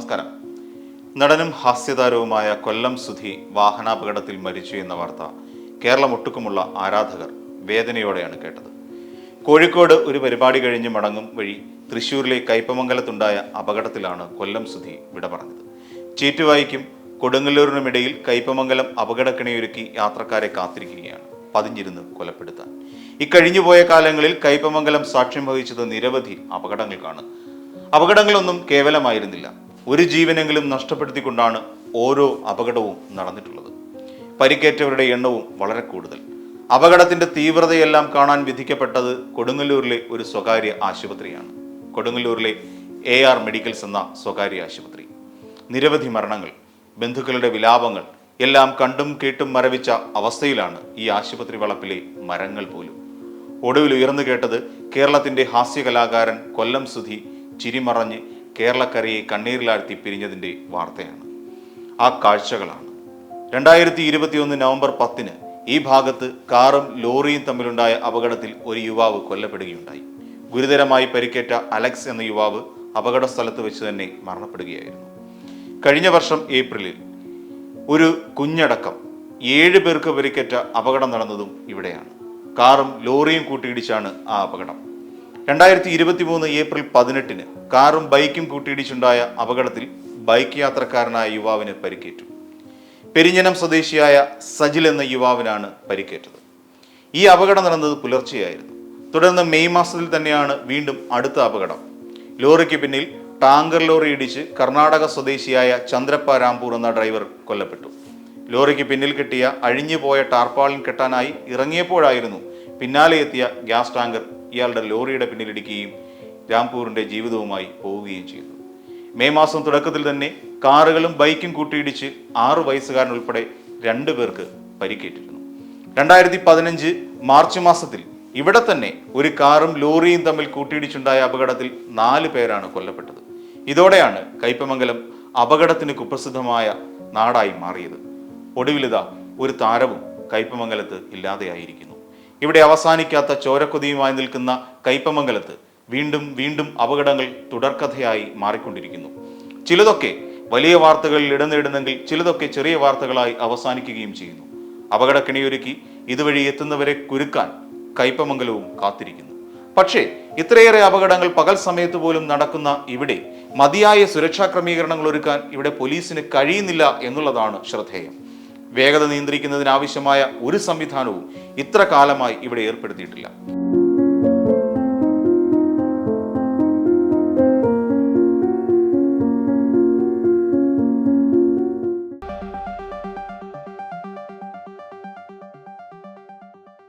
നമസ്കാരം. നടനും ഹാസ്യതാരവുമായ കൊല്ലം സുധി വാഹനാപകടത്തിൽ മരിച്ചു എന്ന വാർത്ത കേരളമൊട്ടുക്കുമുള്ള ആരാധകർ വേദനയോടെയാണ് കേട്ടത്. കോഴിക്കോട് ഒരു പരിപാടി കഴിഞ്ഞ് മടങ്ങും വഴി തൃശൂരിലെ കയ്പമംഗലത്തുണ്ടായ അപകടത്തിലാണ് കൊല്ലം സുധി വിട പറഞ്ഞത്. ചീറ്റുവായിക്കും കൊടുങ്ങല്ലൂരിനുമിടയിൽ കയ്പമംഗലം അപകടക്കിണിയൊരുക്കി യാത്രക്കാരെ കാത്തിരിക്കുകയാണ് പതിഞ്ഞിരുന്ന് കൊലപ്പെടുത്താൻ. ഇക്കഴിഞ്ഞുപോയ കാലങ്ങളിൽ കയ്പമംഗലം സാക്ഷ്യം വഹിച്ചത് നിരവധി അപകടങ്ങൾക്കാണ്. അപകടങ്ങളൊന്നും കേവലമായിരുന്നില്ല. ഒരു ജീവനെങ്കിലും നഷ്ടപ്പെടുത്തിക്കൊണ്ടാണ് ഓരോ അപകടവും നടന്നിട്ടുള്ളത്. പരിക്കേറ്റവരുടെ എണ്ണവും വളരെ കൂടുതൽ. അപകടത്തിന്റെ തീവ്രതയെല്ലാം കാണാൻ വിധിക്കപ്പെട്ടത് കൊടുങ്ങല്ലൂരിലെ ഒരു സ്വകാര്യ ആശുപത്രിയാണ്. കൊടുങ്ങല്ലൂരിലെ AR മെഡിക്കൽസ് എന്ന സ്വകാര്യ ആശുപത്രി. നിരവധി മരണങ്ങൾ, ബന്ധുക്കളുടെ വിലാപങ്ങൾ എല്ലാം കണ്ടും കേട്ടും മരവിച്ച അവസ്ഥയിലാണ് ഈ ആശുപത്രി വളപ്പിലെ മരങ്ങൾ പോലും. ഒടുവിൽ ഉയർന്നു കേട്ടത് കേരളത്തിന്റെ ഹാസ്യകലാകാരൻ കൊല്ലം സുധി ചിരിമറഞ്ഞ് കേരളക്കരയെ കണ്ണീരിലാഴ്ത്തി പിരിഞ്ഞതിൻ്റെ വാർത്തയാണ്. ആ കാഴ്ചകളാണ് 2021 നവംബർ 10 ഈ ഭാഗത്ത് കാറും ലോറിയും തമ്മിലുണ്ടായ അപകടത്തിൽ ഒരു യുവാവ് കൊല്ലപ്പെടുകയുണ്ടായി. ഗുരുതരമായി പരിക്കേറ്റ അലക്സ് എന്ന യുവാവ് അപകട സ്ഥലത്ത് വെച്ച് തന്നെ മരണപ്പെടുകയായിരുന്നു. കഴിഞ്ഞ വർഷം ഏപ്രിലിൽ ഒരു കുഞ്ഞടക്കം 7 പേർക്ക് പരിക്കേറ്റ അപകടം നടന്നതും ഇവിടെയാണ്. കാറും ലോറിയും കൂട്ടിയിടിച്ചാണ് ആ അപകടം. 2023 ഏപ്രിൽ 18 കാറും ബൈക്കും കൂട്ടിയിടിച്ചുണ്ടായ അപകടത്തിൽ ബൈക്ക് യാത്രക്കാരനായ യുവാവിന് പരിക്കേറ്റു. പെരിഞ്ഞനം സ്വദേശിയായ സജിൽ എന്ന യുവാവിനാണ് പരിക്കേറ്റത്. ഈ അപകടം നടന്നത് പുലർച്ചെയായിരുന്നു. തുടർന്ന് മെയ് മാസത്തിൽ തന്നെയാണ് വീണ്ടും അടുത്ത അപകടം. ലോറിക്ക് പിന്നിൽ ടാങ്കർ ലോറി ഇടിച്ച് കർണാടക സ്വദേശിയായ ചന്ദ്രപ്പ രാംപൂർ എന്ന ഡ്രൈവർ കൊല്ലപ്പെട്ടു. ലോറിക്ക് പിന്നിൽ കെട്ടിയ അഴിഞ്ഞുപോയ ടാർപ്പാളിൻ കെട്ടാനായി ഇറങ്ങിയപ്പോഴായിരുന്നു പിന്നാലെ എത്തിയ ഗ്യാസ് ടാങ്കർ ഇയാളുടെ ലോറിയുടെ പിന്നിലിടിക്കുകയും രാംപൂരിന്റെ ജീവിതവുമായി പോവുകയും ചെയ്തു. മെയ് മാസം തുടക്കത്തിൽ തന്നെ കാറുകളും ബൈക്കും കൂട്ടിയിടിച്ച് 6 വയസ്സുകാരൻ ഉൾപ്പെടെ 2 പേർക്ക് പരിക്കേറ്റിരുന്നു. 2015 മാർച്ച് മാസത്തിൽ ഇവിടെ തന്നെ ഒരു കാറും ലോറിയും തമ്മിൽ കൂട്ടിയിടിച്ചുണ്ടായ അപകടത്തിൽ 4 പേരാണ് കൊല്ലപ്പെട്ടത്. ഇതോടെയാണ് കയ്പമംഗലം അപകടത്തിന് കുപ്രസിദ്ധമായ നാടായി മാറിയത്. ഒടുവിലിതാ ഒരു താരവും കയ്പമംഗലത്ത് ഇല്ലാതെയായിരിക്കുന്നു. ഇവിടെ അവസാനിക്കാത്ത ചോരക്കൊതിയുമായി നിൽക്കുന്ന കയ്പമംഗലത്ത് വീണ്ടും വീണ്ടും അപകടങ്ങൾ തുടർക്കഥയായി മാറിക്കൊണ്ടിരിക്കുന്നു. ചിലതൊക്കെ വലിയ വാർത്തകളിൽ ഇടം നേടുന്നെങ്കിൽ ചിലതൊക്കെ ചെറിയ വാർത്തകളായി അവസാനിക്കുകയും ചെയ്യുന്നു. അപകടക്കിണിയൊരുക്കി ഇതുവഴി എത്തുന്നവരെ കുരുക്കാൻ കയ്പമംഗലവും കാത്തിരിക്കുന്നു. പക്ഷേ ഇത്രയേറെ അപകടങ്ങൾ പകൽ സമയത്ത് പോലും നടക്കുന്ന ഇവിടെ മതിയായ സുരക്ഷാ ക്രമീകരണങ്ങൾ ഒരുക്കാൻ ഇവിടെ പോലീസിന് കഴിയുന്നില്ല എന്നുള്ളതാണ് ശ്രദ്ധേയം. വേഗത നിയന്ത്രിക്കുന്നതിനാവശ്യമായ ഒരു സംവിധാനവും ഇത്ര കാലമായി ഇവിടെ ഏർപ്പെടുത്തിയിട്ടില്ല.